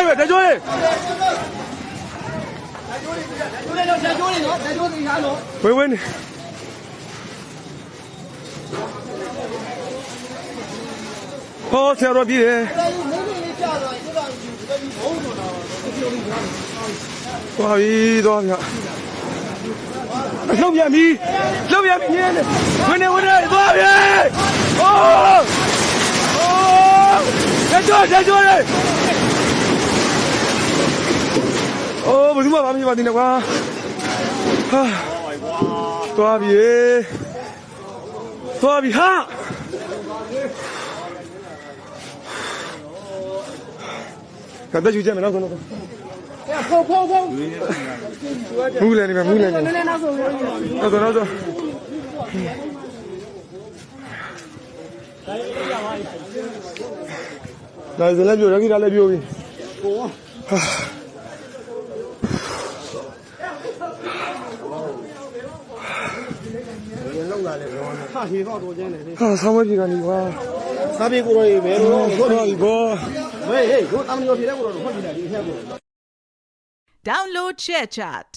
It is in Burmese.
ရတကြိုးလေးဝင်းနေဟောဆရာတော်ပြည်တယ်သွားပြီသွားပြီလှုပ်ပြန်ပြီလှုပ်ပြန်ပြီဝင်နေသွားပြီအိုးတကြိုးလေးအိုးဘယ်သူမှမမြင်ပါသေးနဲ့ကွာဟာသွားပြီဟာကတည်းကကြည့်မယ်နောက်ဆုံးဖောက်မူးလည်းနေမှာနောက်ဆုံးဒါဇလည်းပြောရခိတာလည်းပြောပြီလောက်လာလေပြောနေခါခေတော့တော်ကျန်းတယ်ဟာဆောင်းမပြေကနေကွာစားပြေကိုရောဘယ်လိုဟုတ်ပြီဘောဟေးတို့အမလို့ပြေတဲ့ကိုတော့ဟုတ်ပြီလေဒီအထက်ကို Download ShareChat